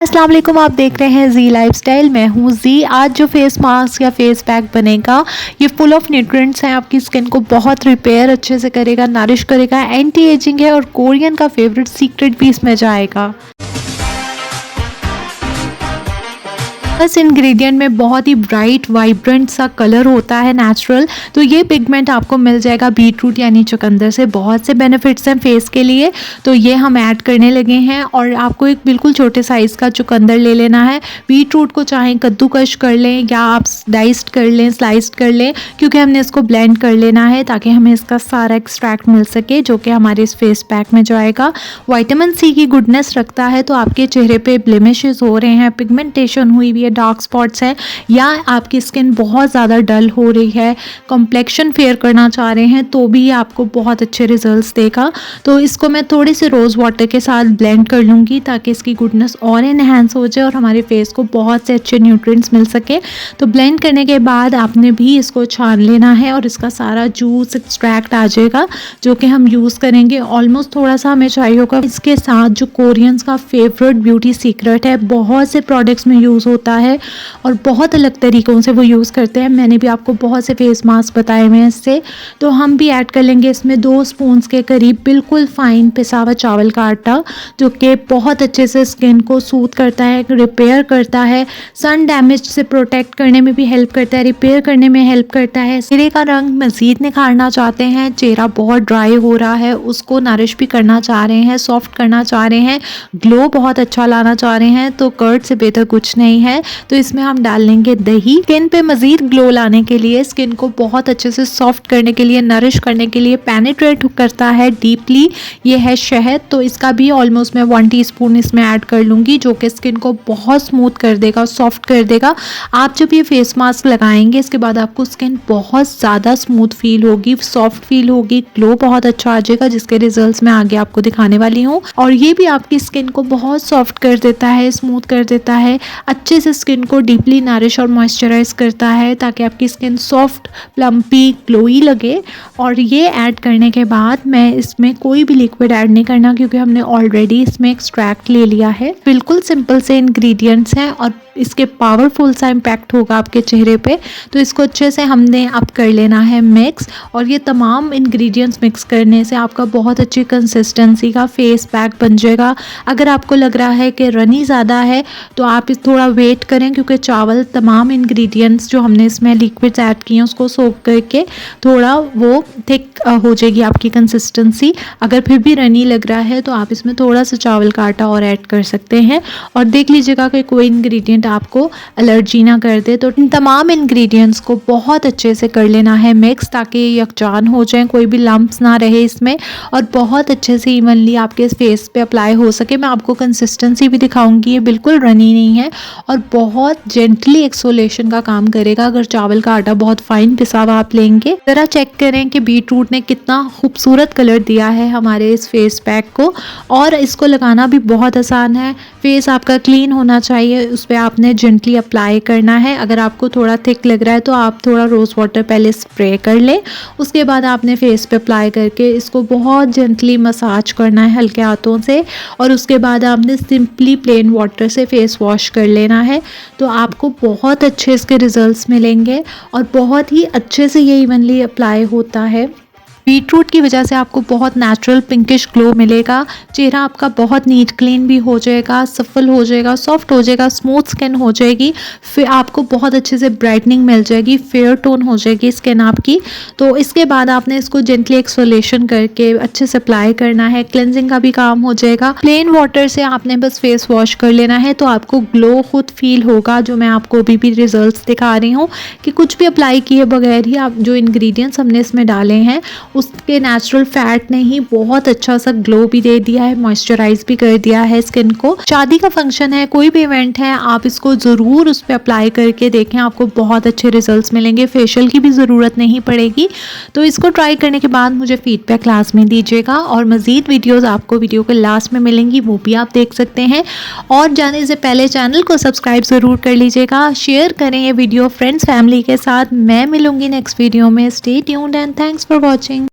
अस्सलाम वालेकुम, आप देख रहे हैं जी लाइफस्टाइल। मैं हूँ जी। आज जो फेस मास्क या फेस पैक बनेगा ये फुल ऑफ न्यूट्रिएंट्स हैं, आपकी स्किन को बहुत रिपेयर अच्छे से करेगा, नरिश करेगा, एंटी एजिंग है और कोरियन का फेवरेट सीक्रेट भी इसमें जाएगा। इस इंग्रेडिएंट में बहुत ही ब्राइट वाइब्रेंट सा कलर होता है नेचुरल। तो ये पिगमेंट आपको मिल जाएगा बीटरूट यानी चुकंदर से। बहुत से बेनिफिट्स हैं फेस के लिए, तो ये हम ऐड करने लगे हैं। और आपको एक बिल्कुल छोटे साइज़ का चुकंदर ले लेना है। बीटरूट को चाहे कद्दूकश कर लें या आप डाइस्ड कर लें, स्लाइस्ड कर लें, क्योंकि हमने इसको ब्लेंड कर लेना है ताकि हमें इसका सारा एक्सट्रैक्ट मिल सके जो कि हमारे इस फेस पैक में जाएगा। विटामिन सी की गुडनेस रखता है, तो आपके चेहरे पे ब्लेमिशेस हो रहे हैं, पिगमेंटेशन हुई हुई है, डार्क स्पॉट्स हैं, या आपकी स्किन बहुत ज़्यादा डल हो रही है, कॉम्प्लेक्शन फेयर करना चाह रहे हैं, तो भी आपको बहुत अच्छे रिजल्ट्स देगा। तो इसको मैं थोड़ी सी रोज़ वाटर के साथ ब्लेंड कर लूँगी ताकि इसकी गुडनेस और इनहेंस हो जाए और हमारे फेस को बहुत से अच्छे न्यूट्रिएंट्स मिल सके। तो ब्लेंड करने के बाद आपने भी इसको छान लेना है और इसका सारा जूस एक्सट्रैक्ट आ जाएगा जो कि हम यूज़ करेंगे। ऑलमोस्ट थोड़ा सा हमें चाहिए होगा। इसके साथ जो कोरियंस का फेवरेट ब्यूटी सीक्रेट है, बहुत से प्रोडक्ट्स में यूज़ होता है और बहुत अलग तरीक़ों से वो यूज़ करते हैं। मैंने भी आपको बहुत से फेस मास्क बताए हुए हैं इससे। तो हम भी ऐड कर लेंगे इसमें 2 स्पून्स के करीब बिल्कुल फाइन पिसा हुआ चावल का आटा, जो कि बहुत अच्छे से स्किन को सूथ करता है, रिपेयर करता है, सन डैमेज से प्रोटेक्ट करने में भी हेल्प करता है, रिपेयर करने में हेल्प करता है। चेहरे का रंग मज़ीद निखारना चाहते हैं, चेहरा बहुत ड्राई हो रहा है उसको नरिश भी करना चाह रहे हैं, सॉफ्ट करना चाह रहे हैं, ग्लो बहुत अच्छा लाना चाह रहे हैं, तो कर्ड से बेहतर कुछ नहीं है। तो इसमें हम डाल लेंगे दही। स्किन पे मज़ीद ग्लो लाने के लिए, स्किन को बहुत अच्छे से सॉफ्ट करने के लिए, नरिश करने के लिए, पेनिट्रेट करता है डीपली, ये है शहद। तो इसका भी ऑलमोस्ट मैं 1 टीस्पून इसमें ऐड कर लूँगी, जो कि स्किन को बहुत स्मूथ कर देगा, सॉफ्ट कर देगा। आप जब ये फेस मास्क लगाएंगे इसके बाद आपको स्किन बहुत ज़्यादा स्मूथ फील होगी, सॉफ्ट फील होगी, ग्लो बहुत अच्छा आ जाएगा, जिसके रिजल्ट्स मैं आगे आपको दिखाने वाली हूँ। और ये भी आपकी स्किन को बहुत सॉफ्ट कर देता है, स्मूथ कर देता है, अच्छे से स्किन को डीपली नरिश और मॉइस्चराइज करता है ताकि आपकी स्किन सॉफ्ट, प्लम्पी, ग्लोई लगे। और ये ऐड करने के बाद मैं इसमें कोई भी लिक्विड ऐड नहीं करना, क्योंकि हमने ऑलरेडी इसमें एक्सट्रैक्ट ले लिया है। बिल्कुल सिंपल से इंग्रेडिएंट्स हैं और इसके पावरफुल सा इम्पैक्ट होगा आपके चेहरे पे। तो इसको अच्छे से हमने अब कर लेना है मिक्स। और ये तमाम इंग्रेडिएंट्स मिक्स करने से आपका बहुत अच्छी कंसिस्टेंसी का फेस पैक बन जाएगा। अगर आपको लग रहा है कि रनी ज़्यादा है तो आप इस थोड़ा वेट करें, क्योंकि चावल तमाम इंग्रेडिएंट्स जो हमने इसमें लिक्विड्स ऐड किए हैं उसको सोक करके थोड़ा वो थिक हो जाएगी आपकी कंसिस्टेंसी। अगर फिर भी रनी लग रहा है तो आप इसमें थोड़ा सा चावल का आटा और ऐड कर सकते हैं। और देख लीजिएगा कि कोई इंग्रेडिएंट आपको एलर्जी ना कर दे। तो इन तमाम इंग्रेडिएंट्स को बहुत अच्छे से कर लेना है मिक्स, ताकि यकजान हो जाए, कोई भी लम्प्स ना रहे इसमें, और बहुत अच्छे से इवनली आपके फेस पे अप्लाई हो सके। मैं आपको कंसिस्टेंसी भी दिखाऊंगी, ये बिल्कुल रनी नहीं है और बहुत जेंटली एक्सफोलिएशन का काम करेगा। अगर चावल का आटा बहुत फाइन पिसा हुआ आप लेंगे। ज़रा चेक करें कि बीटरूट ने कितना खूबसूरत कलर दिया है हमारे इस फेस पैक को। और इसको लगाना भी बहुत आसान है। फेस आपका क्लीन होना चाहिए, उस पर आपने जेंटली अप्लाई करना है। अगर आपको थोड़ा थिक लग रहा है तो आप थोड़ा रोज़ वाटर पहले स्प्रे कर लें, उसके बाद आपने फेस पे अप्लाई करके इसको बहुत जेंटली मसाज करना है हल्के हाथों से। और उसके बाद आपने सिंपली प्लेन वाटर से फेस वॉश कर लेना है। तो आपको बहुत अच्छे इसके रिजल्ट्स मिलेंगे और बहुत ही अच्छे से ये इवनली अप्लाई होता है। बीटरूट की वजह से आपको बहुत नेचुरल पिंकिश ग्लो मिलेगा, चेहरा आपका बहुत नीट क्लीन भी हो जाएगा, सफल हो जाएगा, सॉफ्ट हो जाएगा, स्मूथ स्किन हो जाएगी, फिर आपको बहुत अच्छे से ब्राइटनिंग मिल जाएगी, फेयर टोन हो जाएगी स्किन आपकी। तो इसके बाद आपने इसको जेंटली एक्सफोलिएशन करके अच्छे से अप्लाई करना है, क्लेंजिंग का भी काम हो जाएगा। प्लेन वाटर से आपने बस फेस वॉश कर लेना है, तो आपको ग्लो खुद फील होगा, जो मैं आपको अभी भी रिजल्ट्स दिखा रही हूँ कि कुछ भी अप्लाई किए बगैर ही आप जो इंग्रेडिएंट्स हमने इसमें डाले हैं उसके नेचुरल फैट ने ही बहुत अच्छा सा ग्लो भी दे दिया है, मॉइस्चराइज भी कर दिया है स्किन को। शादी का फंक्शन है, कोई भी इवेंट है, आप इसको ज़रूर उस पर अप्लाई करके देखें, आपको बहुत अच्छे रिजल्ट्स मिलेंगे। फेशियल की भी ज़रूरत नहीं पड़ेगी। तो इसको ट्राई करने के बाद मुझे फीडबैक क्लास में दीजिएगा। और मज़ीद वीडियोज़ आपको वीडियो के लास्ट में मिलेंगी, वो भी आप देख सकते हैं। और जाने से पहले चैनल को सब्सक्राइब ज़रूर कर लीजिएगा, शेयर करें ये वीडियो फ्रेंड्स फैमिली के साथ। मैं मिलूंगी नेक्स्ट वीडियो में। Stay tuned and thanks for watching.